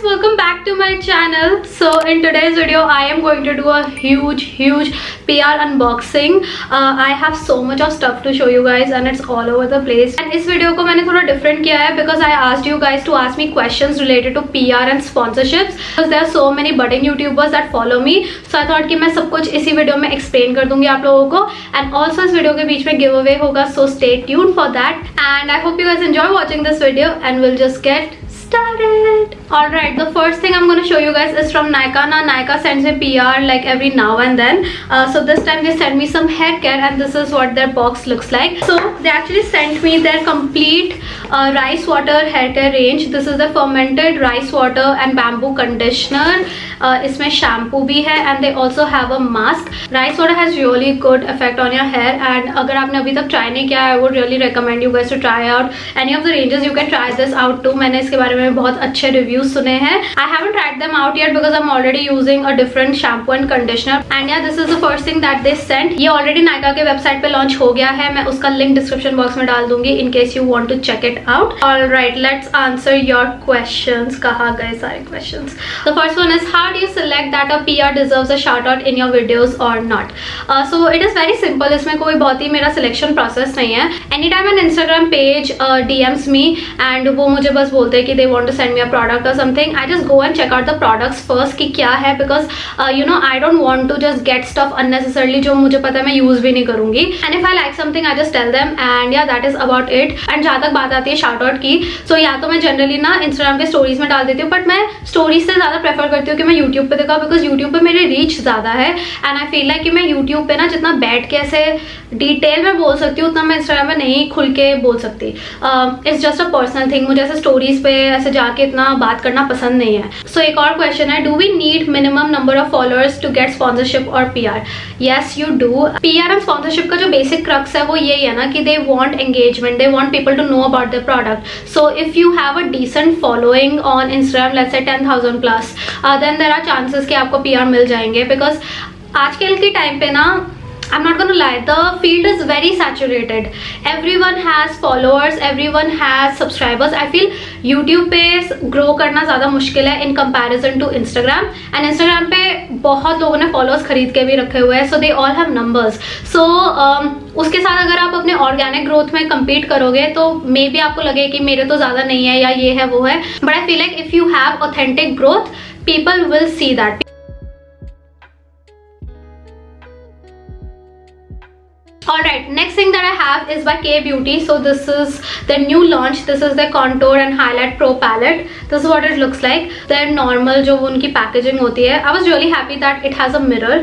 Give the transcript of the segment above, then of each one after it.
welcome back to my channel. So in today's video I am going to do a huge PR unboxing. I have so much of stuff to show you guys and it's all over the place. And इस video को मैंने थोड़ा different किया है because I asked you guys to ask me questions related to PR and sponsorships because there are so many budding YouTubers that follow me. So I thought कि मैं सब कुछ इसी वीडियो में explain कर दूंगी आप लोगों को. And also इस वीडियो के बीच में giveaway होगा, so stay tuned for that. And I hope you guys enjoy watching this video and we'll just get started. Alright, the first thing I'm going to show you guys is from Nykaa. Now Nykaa sends me PR like every now and then. So this time they sent me some hair care and this is what their box looks like. So they actually sent me their complete rice water hair care range. This is the fermented rice water and bamboo conditioner. इसमें shampoo भी है and they also have a mask. Rice water has really good effect on your hair and अगर आपने अभी तक try नहीं किया, I would really recommend you guys to try out any of the ranges. You can try this out too. मैंने इसके बारे में बहुत अच्छे reviews सुने हैं. I haven't tried them out yet because I'm already using a different shampoo and conditioner. And yeah, this is the first thing that they sent. ये already Nykaa के website पे launch हो गया है. मैं उसका link description box में डाल दूंगी in case you want to check it out. Alright, let's answer your questions. कहाँ गए सारे questions? The first one is, how do you select that a PR deserves a shout out in your videos or not? So it is very simple. इसमें कोई बहुत ही मेरा selection process नहीं है. Anytime an Instagram page DMs me and वो मुझे बस बोलते हैं कि they want to send me a product or something, I just go and check out the products first कि क्या है, because you know I don't want to just get stuff unnecessarily जो मुझे पता है मैं use भी नहीं करूँगी. And if I like something I just tell them and yeah, that is about it. And जहाँ तक बात आती है shout out की, so या तो मैं generally ना Instagram पे stories में डाल देती हूँ, but मैं stories से ज़्यादा prefer करती हूँ कि मैं YouTube पे दिखाऊँ, because YouTube पे मेरी reach ज़्यादा है and I feel like कि मैं YouTube पे ना जितना बैठ के ऐसे डिटेल में बोल सकती हूँ उतना मैं Instagram में नहीं खुल के बोल सकती. It's just a personal thing. मुझे ऐसे स्टोरीज पे ऐसे जाके इतना बात करना पसंद नहीं है. सो एक और क्वेश्चन है, do we need minimum number of followers to get sponsorship और PR? Yes you do. PR and sponsorship का जो बेसिक क्रक्स है वो यही है ना कि they want engagement, they want people to know about the product. So if you have a decent following on Instagram, let's say 10,000 plus, then there are chances कि आपको PR मिल जाएंगे. बिकॉज आजकल के टाइम पे ना, I'm not gonna lie, the field is very saturated. Everyone has followers, everyone has subscribers. I feel YouTube पे grow करना ज़्यादा मुश्किल है in comparison to Instagram. And Instagram पे बहुत लोगों ने followers खरीद के भी रखे हुए हैं, so they all have numbers. So उसके साथ अगर आप अपने organic growth में compete करोगे तो मे बी आपको लगे कि मेरे तो ज़्यादा नहीं है या ये है वो है. But I feel like if you have authentic growth, people will see that. Alright, next thing that I have is by K Beauty. So this is the new launch. This is the contour and highlight pro palette. This is what it looks like. Their normal जो वो उनकी packaging होती है. I was really happy that it has a mirror.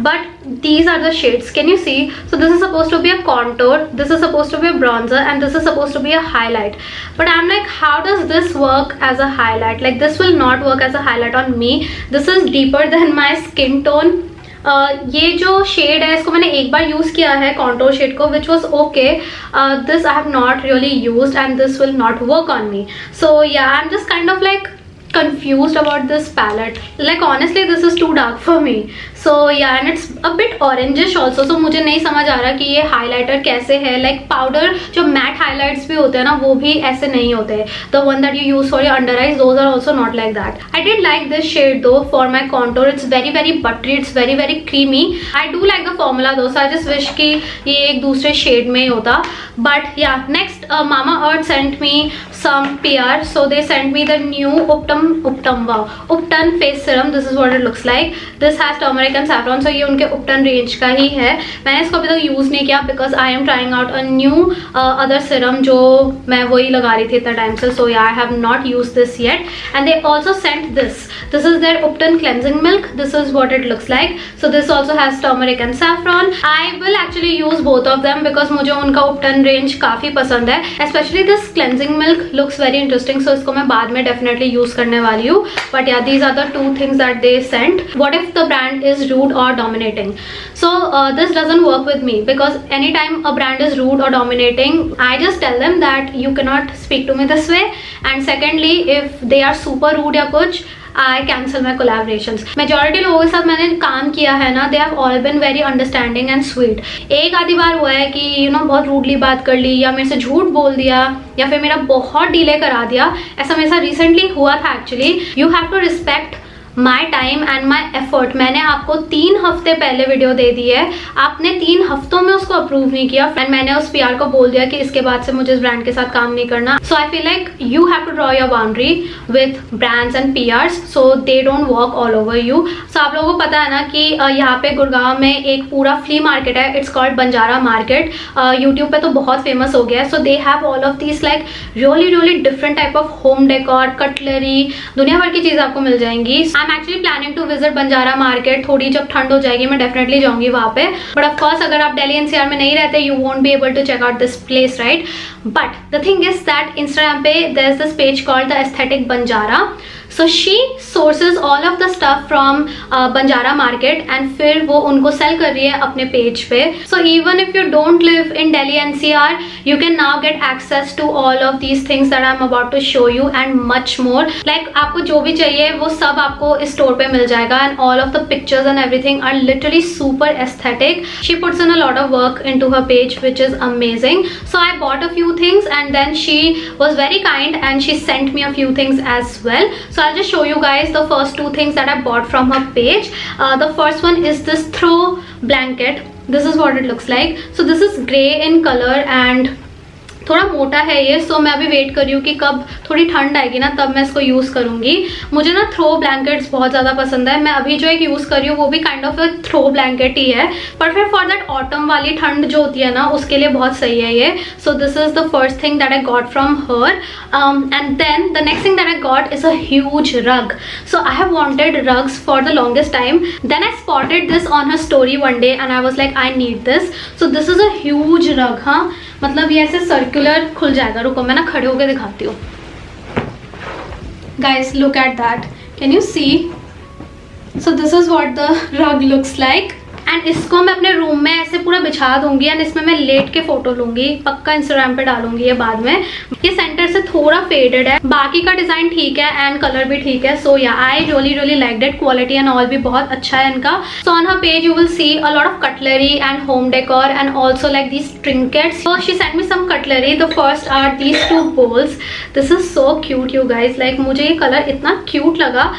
But these are the shades. Can you see? So this is supposed to be a contour. This is supposed to be a bronzer, and this is supposed to be a highlight. But I'm like, how does this work as a highlight? Like this will not work as a highlight on me. This is deeper than my skin tone. ये जो shade है इसको मैंने एक बार use किया है, contour shade को, which was okay. This I have not really used and this will not work on me. So yeah I am just kind of like confused about this palette. Like honestly this is too dark for me. So yeah, and it's a bit orangish also. So मुझे नहीं समझ आ रहा कि ये highlighter कैसे है. Like powder जो matte highlights भी होते हैं ना वो भी ऐसे नहीं होते. The one that you use for your under eyes, those are also not like that. I did like this shade though for my contour. It's very buttery. It's very creamy. I do like the formula though. So I just wish कि ये एक दूसरे shade में ही होता. But yeah, next Mamaearth sent me some PR. So they sent me the new Upton face serum. This is what it looks like. This has turmeric and saffron. So ये उनके Upton range का ही है. मैंने इसको अभी तक use नहीं किया because I am trying out a new other serum जो मैं वही लगा रही थी इतना टाइम से. So yeah, I have not used this yet. And they also sent this. This is their Upton cleansing milk. This is what it looks like. So this also has turmeric and saffron. I will actually use both of them because मुझे उनका Upton range काफी पसंद है. Especially this cleansing milk looks very interesting. So इसको मैं बाद में definitely use करने वाली हूँ. But yeah, these are the two things that they sent. What if the brand is rude or dominating? So this doesn't work with me because anytime a brand is rude or dominating, I just tell them that you cannot speak to me this way. And secondly, if they are super rude या कुछ, I cancel my collaborations. Majority लोगों के साथ मैंने काम किया है ना, दे have all been very understanding and sweet. एक आधी बार हुआ है कि बहुत रूडली बात कर ली, या मेरे से झूठ बोल दिया, या फिर मेरा बहुत डिले करा दिया। ऐसा मेरे साथ रिसेंटली हुआ था actually. You have to respect my time and my effort. मैंने आपको 3 हफ्ते पहले वीडियो दे दी है, आपने 3 हफ्तों में उसको अप्रूव नहीं किया, एंड मैंने उस पीआर को बोल दिया कि इसके बाद से मुझे इस ब्रांड के साथ काम नहीं करना। So I feel like you have to draw your boundary with brands and PRs so they don't walk all over you. सो आप लोगों को पता है ना कि यहाँ पे गुड़गांव में एक पूरा फ्ली मार्केट है, it's called Banjara market. YouTube पे तो बहुत फेमस हो गया है। So they have all of these like really different type of home decor, cutlery, दुनिया भर की चीज़ आपको मिल जाएंगी। I am actually planning to visit Banjara market. थोड़ी जब ठंड हो जाएगी मैं डेफिनेटली जाऊंगी वहाँ पे। बट ऑफ कोर्स अगर आप दिल्ली एनसीआर में नहीं रहते, you won't be able to check out this place, right? But the thing is that Instagram पे there is this page called the aesthetic Banjara. So she sources all of the stuff from Banjara market and फिर वो उनको cell कर रही है अपने page पे। So even if you don't live in Delhi NCR, you can now get access to all of these things that I am about to show you and much more. Like आपको जो भी चाहिए वो सब आपको इस स्टोर पे मिल जाएगा, and all of the pictures and everything are literally super aesthetic. She puts in a lot of work into her page which is amazing. So I bought a few things and then she was very kind and she sent me a few things as well. So I'll just show you guys the first 2 things that I bought from her page. The first one is this throw blanket. This is what it looks like. So this is grey in color and थोड़ा मोटा है ये। सो मैं अभी wait कर रही हूँ कि कब थोड़ी ठंड आएगी ना तब मैं इसको यूज़ करूँगी। मुझे ना थ्रो ब्लैंकेट्स बहुत ज़्यादा पसंद है। मैं अभी जो एक यूज़ कर रही हूँ वो भी काइंड ऑफ एक थ्रो ब्लैंकेट ही है, पर फिर फॉर दैट ऑटम वाली ठंड जो होती है ना उसके लिए बहुत सही है ये। So this is the first thing that I got from her. And then the next thing that I got is a huge rug. So I have wanted rugs for the longest time. Then I spotted this on her story one day and I was like I need this. So this is a huge rug. हाँ, मतलब ये ऐसे circular खुल जाएगा। रुको मैं ना खड़े होकर दिखाती हूँ। Guys look at that, can you see? So this is what the rug looks like. And इसको मैं अपने रूम में ऐसे पूरा बिछा दूंगी एंड इसमें मैं लेट के फोटो लूंगी, पक्का इंस्टाग्राम पे डालूंगी ये बाद में। ये सेंटर से थोड़ा फेडेड है, बाकी का डिजाइन ठीक है एंड कलर भी ठीक है। So yeah I really like it. Quality and all भी बहुत अच्छा है इनका। So on her page you will see a lot of cutlery and home decor and also like these trinkets. So she send me some cutlery. The first are these 2 bowls. This is so cute you guys. Like मुझे ये colour इतना cute लगा।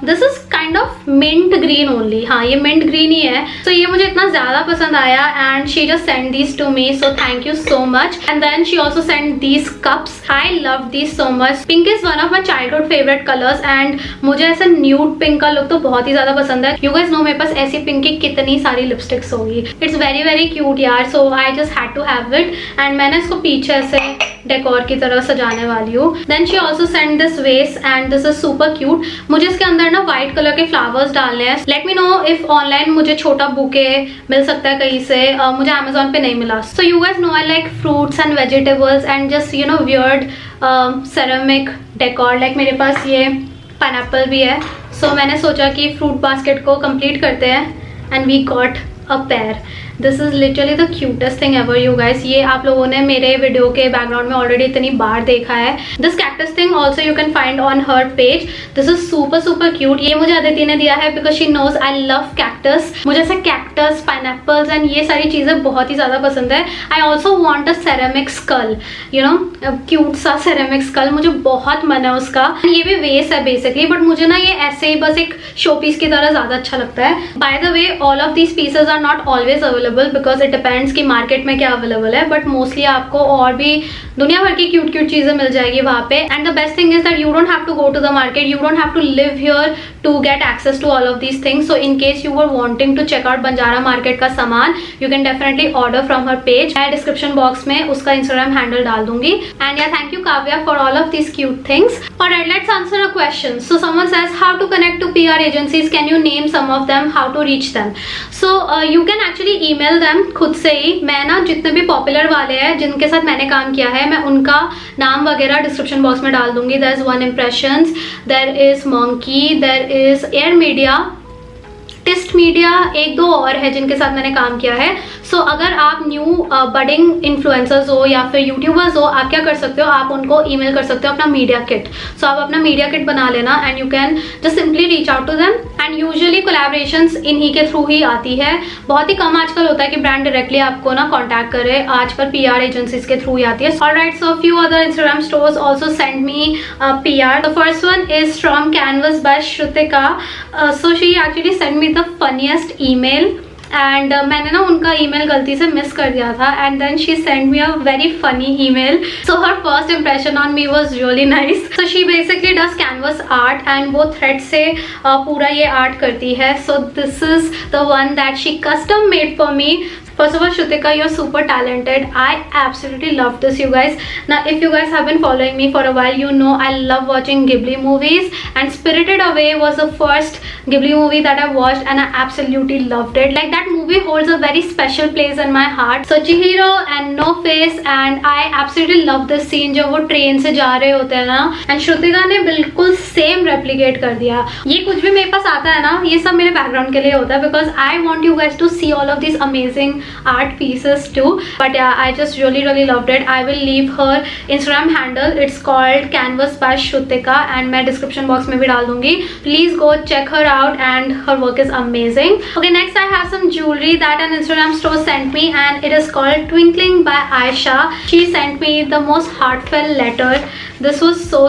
This is kind of mint green only. हाँ, ये mint green ही है। सो ये मुझे इतना ज़्यादा पसंद आया and she just send these to me, so thank you so much. And then she also send these cups. I love these so much. Pink is one of my childhood favourite colours and मुझे ऐसा nude pink का look तो बहुत ही ज़्यादा पसंद है। You guys no मेरे पास ऐसी पिंक की कितनी सारी लिपस्टिक्स होगी। इट्स वेरी क्यूट यार। So I just had to have it and मैंने इसको पीछे से डेकोर की तरह सजाने वाली हूँ। Then she also send this vase and this is super cute. मुझे इसके अंदर ना व्हाइट कलर के फ्लावर्स डालने हैं। Let me know if online मुझे छोटा बुके मिल सकता है कहीं से। मुझे अमेजोन पे नहीं मिला। So you guys know I like fruits and vegetables and just you know weird ceramic decor. Like मेरे पास ये पाइनएप्पल भी है। सो मैंने सोचा कि फ्रूट बास्केट को कंप्लीट करते हैं and we got a pair. This is literally the cutest thing ever you guys. ये आप लोगों ने मेरे वीडियो के बैकग्राउंड में ऑलरेडी इतनी बार देखा है। This cactus thing also you can find on her page. This is super cute. ये मुझे अदिति ने दिया है because she knows I love cactus. मुझे ऐसे कैक्टस, पाइनएप्पल्स एंड ये सारी चीज़ें बहुत ही ज़्यादा पसंद है। I also want a ceramic skull, you know cute सा सेरेमिक स्कल। मुझे बहुत मन है उसका। ये भी वेस है बेसिकली, बट मुझे ना ये ऐसे ही बस एक शो पीस की तरह ज़्यादा अच्छा लगता है। By the way all of these pieces are not always available because it depends कि मार्केट में क्या अवेलेबल है, बट मोस्टली आपको और भी दुनिया भर की क्यूट चीजें मिल जाएगी वहाँ पे। And the best thing is that you don't have to go to the market, you don't have to live here to get access to all of these things. So in case you were wanting to check out Banjara market का सामान, you can definitely order from her page. मैं description box में उसका Instagram handle डाल दूंगी। And yeah thank you Kavya for all of these cute things. Alright, let's answer a question. So someone says how to connect to PR agencies. Can you name some of them? How to reach them? So you can actually email them खुद से ही। मैं ना जितने भी popular वाले हैं जिनके साथ मैंने काम किया है, मैं उनका नाम वगैरह डिस्क्रिप्शन बॉक्स में डाल दूंगी। There is One Impressions, there is Monkey, there is Air Media, टिस्ट मीडिया, एक दो और है जिनके साथ मैंने काम किया है. सो अगर आप न्यू बडिंग इन्फ्लुएंसर्स हो या फिर यूट्यूबर्स हो, आप क्या कर सकते हो, आप उनको ईमेल कर सकते हो अपना मीडिया किट. सो आप अपना मीडिया किट बना लेना and you can just simply reach out to them. And usually collaborations इन्हीं के थ्रू ही आती है. बहुत ही कम आजकल होता है कि ब्रांड डायरेक्टली आपको ना कॉन्टैक्ट करे. आजकल PR एजेंसीज के थ्रू ही आती है. Alright, so few other Instagram stores also send me PR. The first one is from Canvas by Shrutika. So she actually send me the funniest email and मैंने ना उनका ईमेल गलती से मिस कर दिया था and then she send me a very funny email. So her first impression on me was really nice. So she basically does canvas art and वो thread से पूरा ये आर्ट करती है. So this is the one that she custom made for me. First of all, Shrutika, you're super talented. I absolutely love this, you guys. Now, if you guys have been following me for a while, you know I love watching Ghibli movies. And Spirited Away was the first Ghibli movie that I watched, and I absolutely loved it. Like, that movie holds a very special place in my heart. So Chihiro and No Face, and I absolutely love this scene जब वो train से जा रहे होते हैं ना, and Shrutika ने बिल्कुल सेम रेप्लिकेट कर दिया. ये कुछ भी मेरे पास आता है ना, ये सब मेरे बैकग्राउंड के लिए होता है, because I want you guys to see all of these amazing art pieces too. But yeah, I just really loved it. I will leave her Instagram handle. It's called Canvas by Shrutika and मैं description box में भी डाल दूंगी. Please go check her out and her work is amazing. Okay, next I have some jewelry that an Instagram store sent me and it is called Twinkling by Aisha. She sent me the most heartfelt letter. This was so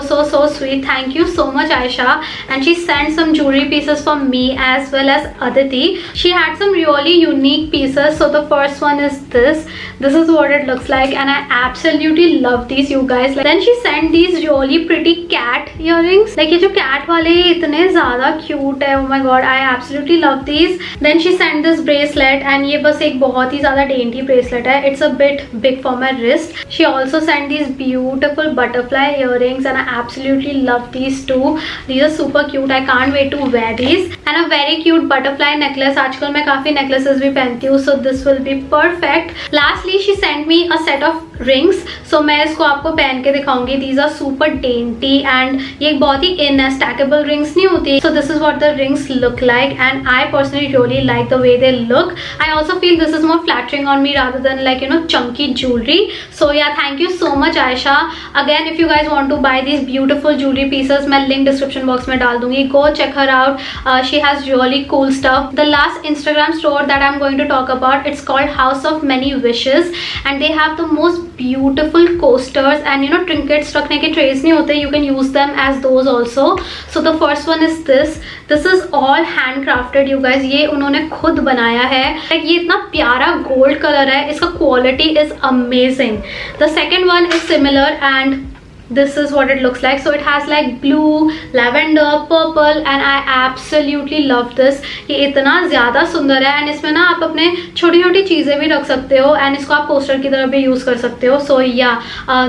sweet. Thank you so much, Aisha. And she sent some jewelry pieces for me as well as Aditi. She had some really unique pieces. So the first one is this. This is what it looks like and I absolutely love these, you guys. Then she sent these really pretty cat earrings. Like ये जो cat वाले इतने ज़्यादा cute है. Oh my god, I absolutely love these. Then she sent this bracelet and ये बस एक बहुत ही ज़्यादा dainty bracelet है. It's a bit big for my wrist. She also sent these beautiful butterfly earrings and I absolutely love these too. These are super cute. I can't wait to wear these. And a very cute butterfly necklace. आजकल मैं काफ़ी necklaces भी पहनती हूँ, so this will be perfect. Lastly, she sent me a set of rings. So मैं इसको आपको पहन के दिखाऊंगी. These are super dainty and ये एक बहुत ही in stackable rings नहीं होती. So this is what the rings look like and I personally really like the way they look. I also feel this is more flattering on me rather than like, you know, chunky jewelry. So yeah, thank you so much, Aisha. Again, if you guys want to buy these beautiful jewelry pieces, मैं link description box में डाल दूंगी. Go check her out. She has really cool stuff. The last Instagram store that I'm going to talk about, it's called House of Many Wishes and they have the most beautiful coasters and you know trinkets रखने के trays नहीं होते. You can use them as those also. So the first one is this. This is all handcrafted, you guys. ये उन्होंने खुद बनाया है. Like ये इतना प्यारा gold color है. इसका quality is amazing. The second one is similar and this is what it looks like. So it has like blue, lavender, purple and I absolutely love this. ये इतना ज़्यादा सुंदर है and इसमें ना आप अपने छोटी छोटी चीज़ें भी रख सकते हो and इसको आप पोस्टर की तरह भी यूज़ कर सकते हो. So yeah,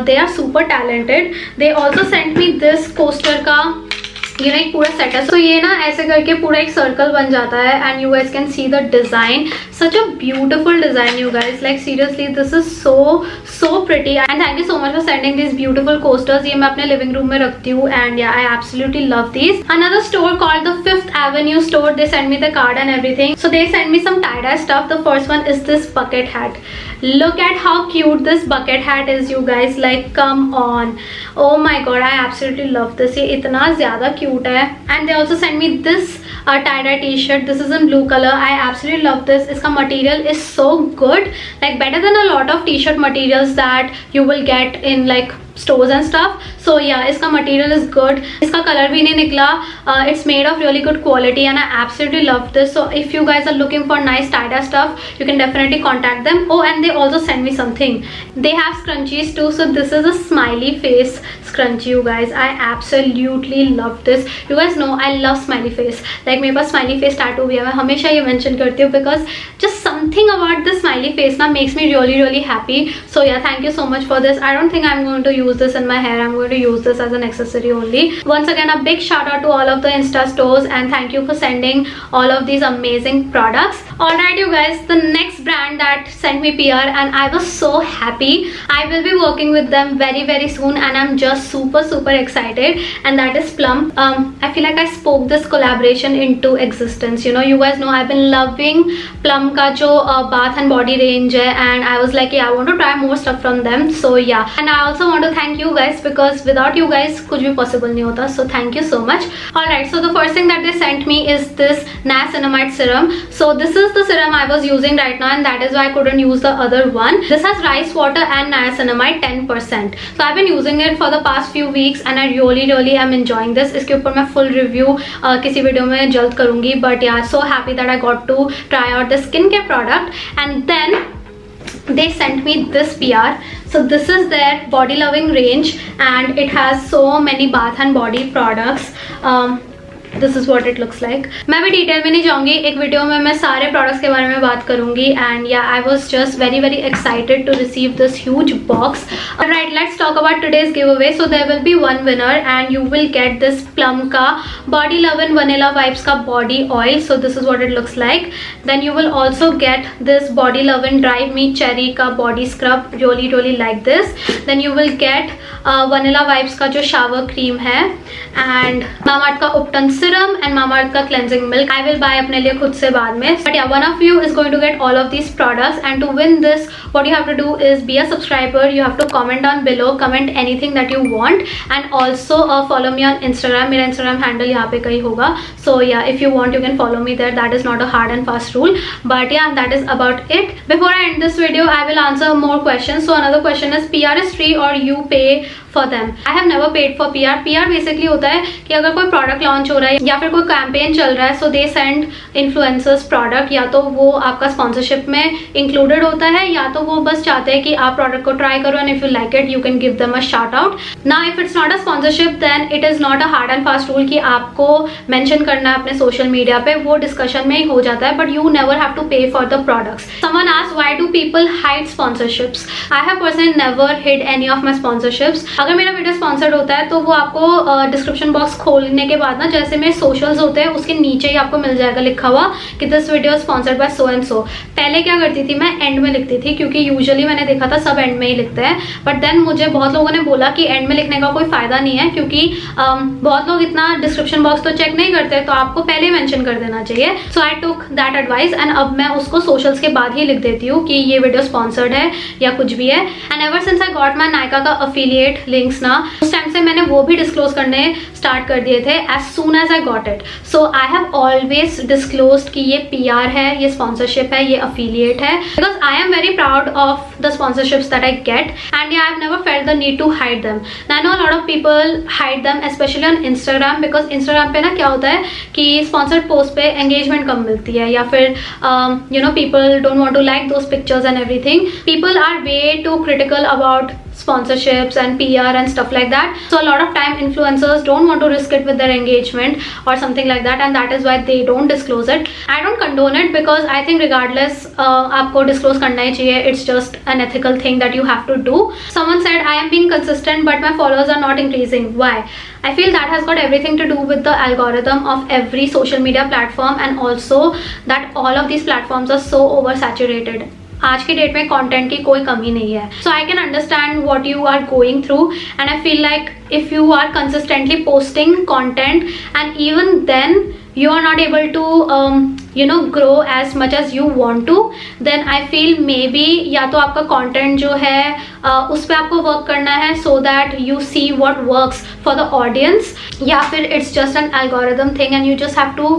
they are super talented. They also sent me this coaster का ये ना एक पूरा सेट है. सो ये ना ऐसे करके पूरा एक सर्कल बन जाता है and you guys can see the design. Such a beautiful design, you guys. Like seriously this is so pretty and thank you so much for sending this beautiful coasters. ये मैं अपने लिविंग रूम में रखती हूँ and yeah I absolutely love this. Another store called the Fifth Avenue store. They send me the card and everything. So they send me some tie-dye stuff. The first one is this bucket hat. Look at how cute this bucket hat is, you guys. Like come on. Oh my god, I absolutely love this. ये इतना ज़्यादा cute है. And they also send me this tie-dye t-shirt. This is in blue color. I absolutely love this. इसका material is so good. Like better than a lot of t-shirt materials that you will get in like stores and stuff. So yeah, इसका material is good. इसका color भी नहीं निकला. It's made of really good quality and I absolutely love this. So if you guys are looking for nice tie-dye stuff, you can definitely contact them. Oh, and they also send me something. They have scrunchies too. So this is a smiley face scrunchie, you guys. I absolutely love this. You guys know I love smiley face. Like मेरे पास smiley face tattoo भी है. मैं हमेशा ये mention करती हूँ because just something about the smiley face ना makes me really happy. So yeah, thank you so much for this. I don't think I'm going to use this in my hair. I'm going to use this as an accessory only. Once again, a big shout out to all of the Insta stores and thank you for sending all of these amazing products. Alright you guys, the next brand that sent me PR and I was so happy. I will be working with them very soon and I'm just super excited, and that is Plum. I feel like I spoke this collaboration into existence. You know, you guys know I've been loving Plum ka jo bath and body range hai, and I was like, yeah, I want to try more stuff from them. So yeah, and I also want to thank you guys because without you guys kuch bhi possible nahi hota. So thank you so much. Alright, so the first thing that they sent me is this niacinamide serum. So this is the serum I was using right now, and that is why I couldn't use the other one. This has rice water and niacinamide 10%. So I've been using it for the past few weeks and I really am enjoying this. इसके ऊपर मैं full review किसी video में जल्द करूँगी. But yeah, so happy that I got to try out the skincare product. And then they sent me this PR. So this is their body loving range and it has so many bath and body products. This is what it looks like. मैं भी detail में नहीं जाऊँगी, एक video में मैं सारे products के बारे में बात करूँगी. And yeah I was just very excited to receive this huge box. Right, let's talk about today's giveaway. So there will be one winner and you will get this plum का body love and vanilla vibes का body oil. So this is what it looks like. Then you will also get this body love and dry me cherry का body scrub. Really like this. Then you will gate vanilla vibes का जो shower cream है and Mamaearth का ubtan serum and Mamaearth का cleansing milk. I will buy अपने लिए खुद से बाद में. But yeah, one of you is going to get all of these products and to win this what you have to do is be a subscriber. You have to comment on below, comment anything that you want and also follow me on Instagram. मेरा Instagram handle यहाँ पे कहीं होगा. So yeah, if you want you can follow me there. That is not a hard and fast rule, but yeah, that is about it. Before I end this video I will answer more questions. So another question is PR is free or you pay for them? I have never paid for PR. PR basically होता है कि अगर कोई product launch हो रहा है या फिर कोई कैंपेन चल रहा है, so they send influencers product. या तो वो आपका स्पॉन्सरशिप में इंक्लूडेड होता है या तो वो बस चाहते हैं कि आप प्रोडक्ट को ट्राई करो and if you like it you can give them a shout out. Now if it's not a sponsorship then it is not a hard and fast rule कि आपको मेंशन करना है अपने सोशल मीडिया पे. वो discussion में ही हो जाता है, but you never have to pay for the products. Someone asked why do people hide sponsorships. I have personally never hid any of my sponsorships. अगर मेरा वीडियो स्पॉन्सर्ड होता है तो वो आपको डिस्क्रिप्शन बॉक्स खोलने के बाद ना, जैसे मेरे सोशल्स होते हैं उसके नीचे ही आपको मिल जाएगा लिखा हुआ कि this video sponsored by so and so. पहले क्या करती थी मैं, एंड में लिखती थी क्योंकि यूजुअली मैंने देखा था सब एंड में ही लिखते हैं. बट देन मुझे बहुत लोगों ने बोला कि एंड में लिखने का कोई फायदा नहीं है क्योंकि बहुत लोग इतना डिस्क्रिप्शन बॉक्स तो चेक नहीं करते, तो आपको पहले मेंशन कर देना चाहिए. सो आई टुक दैट एडवाइस एंड अब मैं उसको सोशल्स के बाद ही लिख देती हूँ कि ये वीडियो स्पॉन्सर्ड है या कुछ भी है. And ever since I got my Nykaa का अफिलिएट लिंक्स ना, उस टाइम से मैंने वो भी डिस्क्लोज करने स्टार्ट कर दिए थे as soon as I got it. So I have always disclosed कि ये PR है, ये स्पॉन्सरशिप है, ये अफिलिएट है, because I am very proud of the sponsorships that I get and I have never felt the need to hide them. I know lot of people hide them specially on Instagram, because Instagram पे ना क्या होता है कि sponsored post पे engagement कम मिलती है या फिर you know people don't want to like those pictures and everything. People are way too critical about sponsorships and PR and stuff like that. So a lot of time influencers don't want to risk it with their engagement or something like that, and that is why they don't disclose it. I don't condone it because I think regardless आपको disclose करना ही चाहिए. It's just an ethical thing that you have to do. Someone said I am being consistent but my followers are not increasing. Why? I feel that has got everything to do with the algorithm of every social media platform and also that all of these platforms are so oversaturated. आज की date में content की कोई कमी नहीं है. So I can understand what you are going through and I feel like if you are consistently posting content and even then you are not able to you know grow as much as you want to, then I feel maybe या तो आपका content जो है उस पर आपको work करना है so that you see what works for the audience, या फिर it's just an algorithm thing and you just have to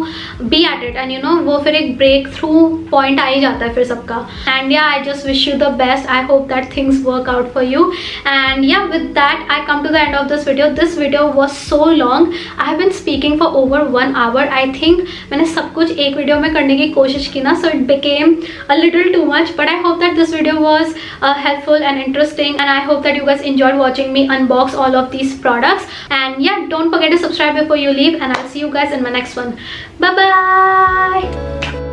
be at it and you know वो फिर एक breakthrough point आ ही जाता है फिर सबका. And yeah, I just wish you the best. I hope that things work out for you. And yeah, with that I come to the end of this video. This video was so long. I have been speaking for over 1 hour. I think मैंने सब कुछ एक video में करने की कोशिश की ना, so it became a little too much, but I hope that this video was helpful and interesting and I hope that you guys enjoyed watching me unbox all of these products. And yeah, don't forget to subscribe before you leave and I'll see you guys in my next one. Bye bye.